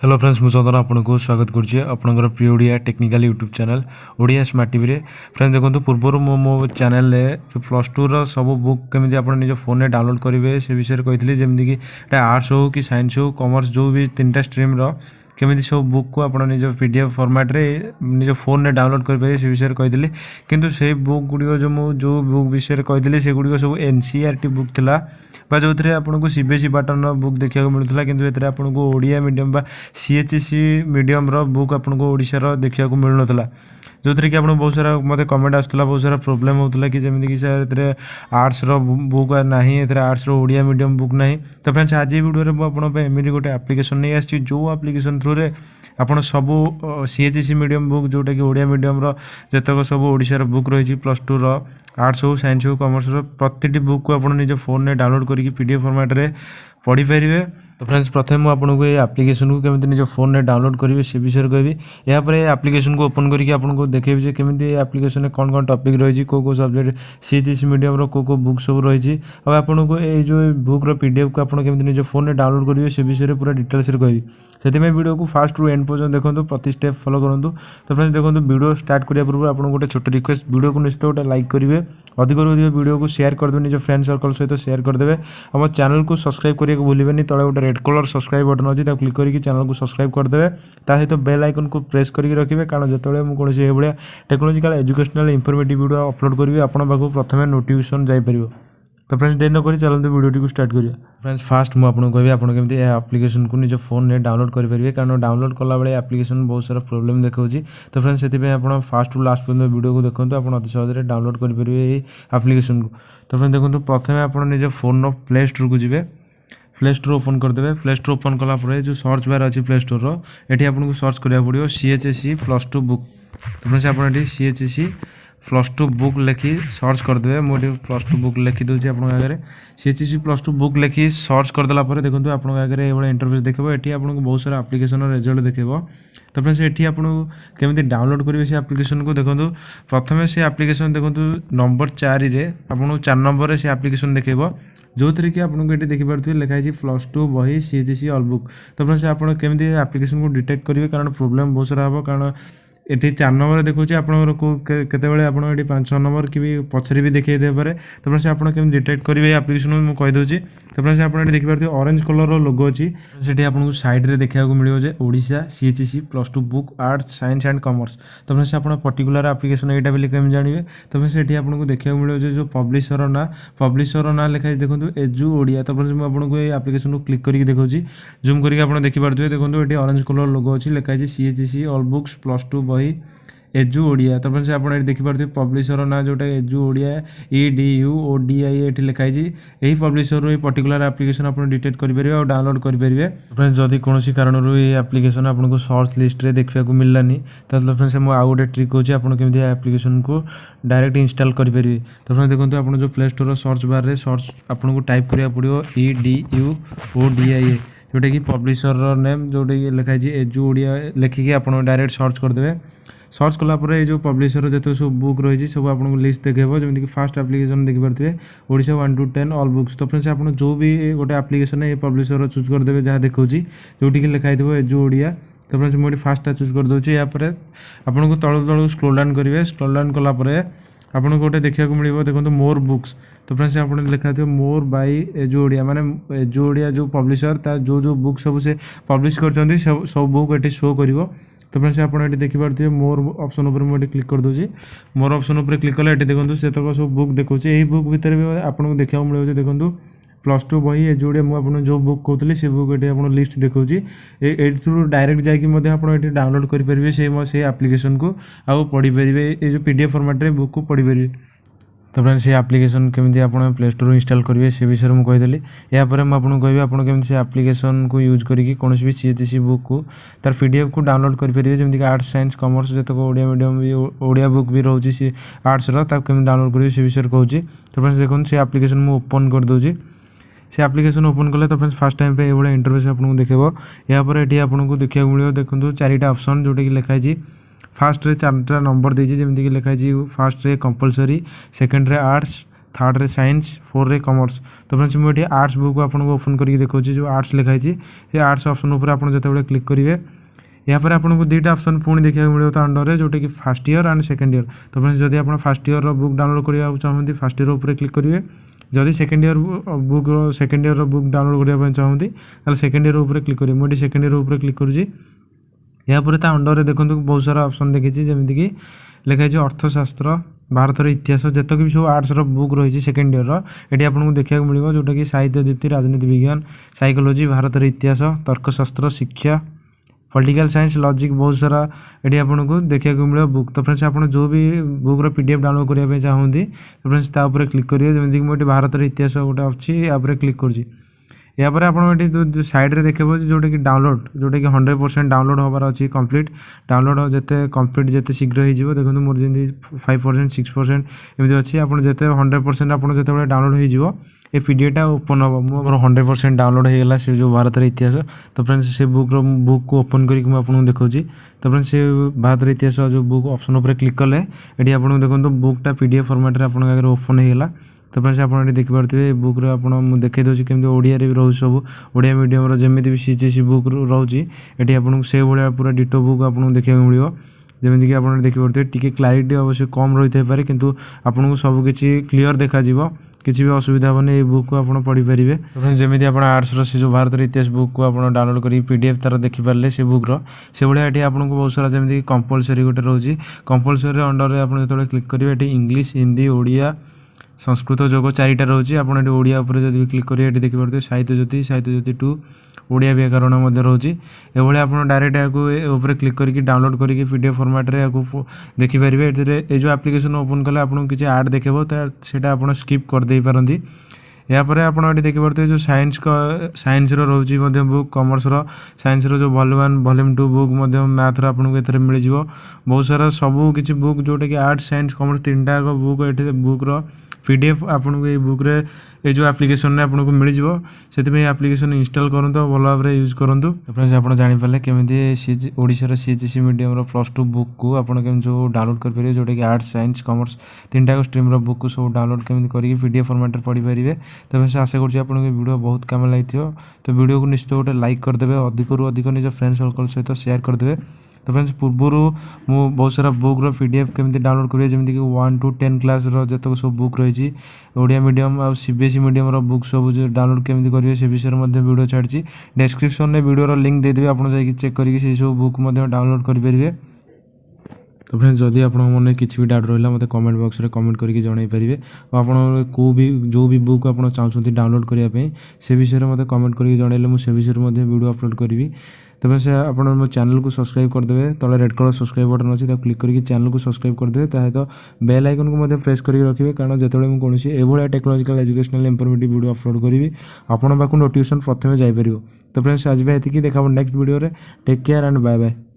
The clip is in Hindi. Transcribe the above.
हेलो फ्रेंड्स मुझे चंदन आपको स्वागत करुच्छे आपंकर प्रिय Odia technical YouTube channel Odia smart TV रे फ्रेंड्स देखो पूर्व मो चैनल जो प्लस टू रो सब बुक केमी आप निज फोन में डाउनलोड करेंगे से विषय कही जमीक आर्ट्स हो कि साइंस हो कॉमर्स जो भी तीन स्ट्रीम रो केमी सब बुक को आप निज पीडीएफ फॉर्मेट रे निज फोन में डाउनलोड करेंगे से विषय कही किंतु से बुक गुड़िक जो बुक विषय कही से गुड़िक सब एनसीईआरटी बुक थिला बा जो थे आपको सीबीएसई पैटर्न बुक देखा मिलूला किंतु एथे आपको ओडिया मीडियम बा सीएचसी मीडियम रो बुक आपको ओडिशार देखा मिलूना जो थी कि आप बहुत सारा मत कमेंट आसाला बहुत सारा प्रोब्लेम होता कि जमीक सर आर्ट्स रो बुक ना आर्ट्स रो ओडिया मीडियम बुक ना तो फ्रेंड्स आज वीडियो में एमती गोटे एप्लिकेशन नहीं आसी जो एप्लिकेशन थ्रू रे आपड़ सब सीएचसी मीडियम बुक जोटा कि ओडिया मीडियम रो जतक सब ओडिशार बुक रही प्लस टू रो आर्ट्स हो साइंस हो कॉमर्स रो प्रति बुक को आप निज फोन में डाउनलोड करके पीडीएफ फॉर्मेट रे पढ़ी पारे। तो फ्रेंड्स प्रथम मुझे आपको ये एप्लिकेशन को केमी निज फोन में डाउनलोड करेंगे से विषय कहबी यापर एप्लिकेशन को ओपन करके आपको देखेबी केमी एप्लिकेशन में कौन कौन टॉपिक रही कौ सब्जेक्ट सीएचसी मीडियम रो को बुक सब रही और आपको ये जो बुक रो पीडीएफ को आपड़ केमी निज फोन में डाउनलोड करेंगे से विषय पूरा डिटेल्स कहबी से वीडियो को फास्ट रू एंड पर्यटन देखो प्रति स्टेप फॉलो करूँ। तो फ्रेंड्स देखो वीडियो स्टार्ट करने पूर्व आपको गोटे छोट रिक्वेस्ट वीडियो को निश्चित गोटे लाइक करेंगे अधिक वीडियो को शेयर करदे निज फ्रेंड सर्कल सहित शेयर करदे और मो चैनल को सब्सक्राइब करने को भूलें तले गोटे रेड कलर सब्सक्राइब बटन अच्छी क्लिक करके चैनल को सब्सक्राइब करदे सहित बेल आइकन को प्रेस करके रखिए कारण जो मुझे भाई technological educational informative video upload करी आपको पाखु प्रथम नोटिफिकेशन जापर। तो फ्रेंड्स डेट नक चलते वीडियो को स्टार्ट करिए। फ्रेंड्स फास्ट मुझे कहि आप केमी एप्लिकेशन को निज फोन में डाउनलोड करेंगे कारण डाउनलोड कला बेले एप्लिकेशन बहुत सारा प्रोब्लेम देखा। तो फ्रेंड्स से आप फास्ट टू लास्ट पर्यटन वीडियो को देखो आप अति सहज डाउनलोड करेंगे एप्लिकेशन को। तो फ्रेंड्स देखो प्रथम आप निज फोन प्ले स्टोर को जी प्ले स्टोर ओपन करदे प्ले स्टोर ओपन कलापर जो सर्च बार अच्छी प्ले स्टोर ये आपको सर्च करा पड़ो सीएचसी प्लस टू बुक। तो फ्रेंड्स आप सीएचसी प्लस टू बुक लिखी सर्च करदे मुझे प्लस टू बुक लिखी दूसरी आप आगे सीएचसी प्लस टू बुक लिखी सर्च करदेला देखो आप आगे ये इंटरफेस देखो ये आपको बहुत सारा एप्लिकेशन रिजल्ट देखो। तो फ्रेंड्स ये आपको केमी डाउनलोड करेंगे से एप्लिकेशन को देखो प्रथम से एप्लिकेशन देखो नंबर 4 आपको 4 नंबर से एप्लिकेशन देखेब जो थी कि आपको ये देखिपे लिखाई प्लस टू बही सीएचसी ऑल बुक। तो फ्रेंड्स आप केमी एप्लिकेशन को डिटेक्ट करेंगे कारण प्रोब्लेम बहुत सारा हम कारण ये 4 नंबर देखिए आपते आप 5-6 नंबर कि पछरे भी देखिए पारे। तो फ्रेंड्स आप केमी डिटेक्ट करेंगे एप्लिकेशन में कहीदे। तो फ्रेंड्स आप देखिए ऑरेंज कलर लोगो अच्छी से आपको साइड में देखा मिले Odisha CHC plus two book arts science and commerce. तो फ्रेंड्स आप पर्टिकुलर एप्लिकेशन यहाँ भी केमी जानवे। तो फ्रेंड्स ये आपको देखा मिले जो पब्लिशर ना लिखाई देखो एजू ओडिया। तो फ्रेंड्स मुझे ये एप्लिकेशन को क्लिक करके देखो जूम करके आप देखिपे देखो ये ऑरेंज कलर लोगो अच्छी लिखाई CHC all books plus two बही एजू ओडिया। तो फ्रेंड्स आप देखिपे पब्लिशर ना जोटा एजू ओडिया EDU ODI ये लिखाई यही पब्लिशर ये पर्टिकुलर एप्लिकेशन आप डिटेक्ट करेंगे और डाउनलोड करेंगे। फ्रेंड्स जदि कौन कारण ये एप्लिकेशन आपको सर्च लिस्ट रे देखा मिललानी तो फ्रेंड्स मुझे आउ गोटे ट्रिक होची आप केमी एप्लिकेशन को डायरेक्ट इंस्टॉल करेंगे। तो फ्रेंड्स देखो आप जो प्ले स्टोर सर्च बार रे सर्च आपको टाइप करा पड़ो EDU ODI जोटा कि पब्लिशर नेम जोटा कि लिखाई एजू ओडिया लिखिकी आप डायरेक्ट सर्च करदे। सर्च कलापर ये जो पब्लिशर जो सब बुक रही सब आपको लिस्ट देखेब जमीक फास्ट एप्लिकेशन देखिपे ओडिशा 1 to 10 ऑल बुक्स। तो फ्रेंड्स आप जो भी गोटे एप्लिकेशन ये पब्लिशर चूज करदे जहाँ देखा जोटि लिखाई एजू ओडिया। तो फ्रेंड्स मुझे फास्ट चूज कर दूसरी यापर आपको तलू तलू स्क्रोल डाउन करेंगे स्क्रोल डाउन कलापर आपको गोटे देखा मिले देखो मोर बुक्स। तो फ्रेंड्स आप लिखा थी मोर बाय एजू ओडिया माने एजू ओडिया जो पब्लिशर जो बुक सब से पब्लिश कर सब बुक ये शो कर। तो फ्रेंड्स आप देखिपे मोर ऑप्शन उपर मुझे क्लिक कर दूसरी मोर ऑप्शन उपर क्लिक कले देखो से सब बुक देखो यही बुक भितर भी आपको देखा मिले देखो प्लस टू बही एजू ओडिया मुझे जो बुक कहती से बुक ये आप लिस्ट देखा थ्रू डायरेक्ट जाकि डाउनलोड करेंगे से एप्लिकेशन को आउ पढ़ी पारे ये जो पीडीएफ फॉर्मेट रे बुक को पढ़ी पारे। तो फ्रेंड्स ये एप्लिकेशन केमी आप प्ले स्टोर इंस्टॉल करेंगे से विषय में कहीदेली यापर मुझे कहि आप केमी एप्लिकेशन को यूज करके कौन भी सीएचसी बुक को तार पीडीएफ को डाउनलोड करेंगे जमीक आर्ट्स साइंस कॉमर्स जो ओडिया मीडियम भी ओडिया बुक भी रोचे सी आर्ट्स केमी डाउनलोड करेंगे से विषय कहूँ। तो फ्रेंड्स देखो से एप्लिकेशन मुझे ओपन कर दूसरी से एप्लिकेशन ओपन कले। तो फ्रेंड्स फास्ट टाइम पे ये इंटरफेस आपको देखेब यापर ये आपको देखा मिले देखो 4टा ऑप्शन जोटा कि लिखाई फास्ट रे 4टा नंबर देजी जमीक लिखाई फास्ट रे कंपलसरी सेकेंड रे आर्ट्स थर्ड रे साइंस 4 रे कॉमर्स। तो फ्रेंड्स मुझे आर्ट्स बुक आपको ओपन करके देखो जो आर्ट्स लिखाई ये आर्ट्स ऑप्शन ऊपर आप जो क्लिक करेंगे यहाँ पर आपको दुईटा ऑप्शन पुणी देखा मिले तो अंडर जोटा कि first year and second year. तो फ्रेंड्स जब आप फर्स्ट ईयर बुक डाउनलोड करने चाहते फर्स्ट ईयर ऊपर क्लिक करेंगे, जदि सेकंड ईयर बुक डाउनलोड करने चाहते सेकंड ईयर ऊपर क्लिक करेंगे। मुझे सेकंड ईयर ऊपर क्लिक करुँगी यापर अंडर देखो बहुत सारा ऑप्शन देखी जमीक लिखाई अर्थशास्त्र, भारतर इतिहास, जितक भी सब आर्ट्स बुक रही सेकेंड ईयर ये आपको देखा मिले जोटा कि साहित्य दीप्ति, राजनीति विज्ञान, साइकोलोजी, भारतर इतिहास, तर्कशास्त्र, शिक्षा, पॉलिटिकल साइंस, लॉजिक, बहुत सारा ये आपको देखा मिले बुक। तो फ्रेंड्स आप जो भी बुक पीडीएफ डाउनलोड करने चाहते तो फ्रेंड्स तापर क्लिक करेंगे जमीक मुझे भारतर इतिहास गोटे अच्छी यहाँ क्लिक करुँगी। यापर आप साइड्रे देखो जोटा कि डाउनलोड जोटा कि 100% डाउनलोड होबार अच्छी कंप्लीट डाउनलोड जिते कंप्लीट जिते शीघ्र हो देखो मोर जमी 5% 6% एमती अच्छी आप जिते 100% आप जो डाउनलोड हो ये पीडीएफटा ओपन हम मोर 100% डाउनलोड होगा से जो भारतर इतिहास। तो फ्रेंड्स से बुक को ओपन करके मुझे देखा। तो फ्रेंड्स से भारतर इतिहास जो बुक ऑप्शन उपर क्लिक कले ये आप देखो बुकटा पीडीएफ फॉर्मेट रे आपन आगे ओपन होगा। तो फ्रेंड्स आप देखिए बुक देखे दूसरी केमी ओडिया भी रोज सब ओडिया मीडियम जमी भी सीजीएसई बुक रोचे ये आपको से भाया पूरा डिटो बुक आपको देखा मिले जमीक आप देखिए टी क्लारीटी अवश्य कम रही है कि आपको सबकि क्लीयर देखा किसी भी असुविधा हेनी ये बुक को आप पढ़ी पारे। तो जमी आप आर्ट्स से जो भारतर इतिहास बुक को आप डाउनलोड कर पीडीएफ तार देखिपारे से बुक्र से भाया ये आपको बहुत सारा जमी कंपलसरी गोटे रोचे कंपलसरी अंडर आप जो क्लिक करेंगे ये इंग्लीश, हिंदी, ओडिया, संस्कृत, जोग 4टा रोचे आप ओडिया उपर जब क्लिक करेंगे ये देखिए साहित्य ज्योति 2 ओडिया व्याकरण रोचे ये आप डायरेक्ट या क्लिक करके डाउनलोड करके पीडीएफ फॉर्मेट रे देखिपारे। ये जो एप्लिकेशन ओपन कले आपको किसी आड देखेबो सेटा आप स्किप कर दे पारंती। यापर आप देखिए जो साइंस रोचे बुक कॉमर्स साइंस जो वॉल्यूम 1 वॉल्यूम 2 बुक मैथ आपको ये मिल जाव बहुत सारा सबू किसी बुक जोटा कि आर्ट्स साइंस कॉमर्स 3टा बुक ये बुक्र पीडीएफ आपको ये बुक रे ये जो एप्लिकेशन आपको मिल जाव से एप्लिकेशन इंस्टॉल करूँ भल भाव में यूज करूँ। फ्रेंड्स आप जानीपारे केमी ओडिशार सीजीएसई मीडियम +2 बुक को आपड़ केमी जो डाउनलोड करेंगे जोटा कि आर्ट्स साइंस कॉमर्स 3टा स्ट्रीम बुक को सब डाउनलोड केमी करके पीडीएफ फॉर्मेट पढ़ी पारे। तो फ्रेंड्स आशा करुँच आपको वीडियो बहुत काम लगी। तो वीडियो को निश्चित गोटे लाइक करदे, अधिक अधिक निज फ्रेंड सर्कल सहित शेयर करदे। तो फ्रेंड्स पूर्वर मु बहुत सारा बुक्र पीडीएफ केमी डाउनलोड करेंगे जमीक 1 to 10 क्लास जितक सब बुक रही ओडिया मीडियम आ सीबीएसई मीडियम बुक सब जो डाउनलोड केमी करेंगे से विषय में वीडियो छाड़ी डिस्क्रिप्शन में वीडियो लिंक देदेवी आप चेक करके सब बुक डाउनलोड करेंगे। तो फ्रेंड्स जदि आप मन किसी भी डाउट रहा मतलब कमेंट बॉक्स में कमेंट करके जन पारे और को भी जो भी बुक आप चाहते डाउनलोड करने से विषय में मतलब कमेंट करके जनइले मुझे विषय में वीडियो अपलोड करी। तो फ्रेंड्स आप मो चैनल को सब्सक्राइब करदे तले रेड कलर सब्सक्राइब बटन अच्छी क्लिक करके चैनल को सब्सक्राइब करदे सहित बेल आइकन को प्रेस करके रखिए कारण जो कौन ये technological educational informative video upload करी आपको नोटिफिकेशन प्रथम जापर। तो फ्रेंड्स आज भी ये देखा next video take care and bye bye.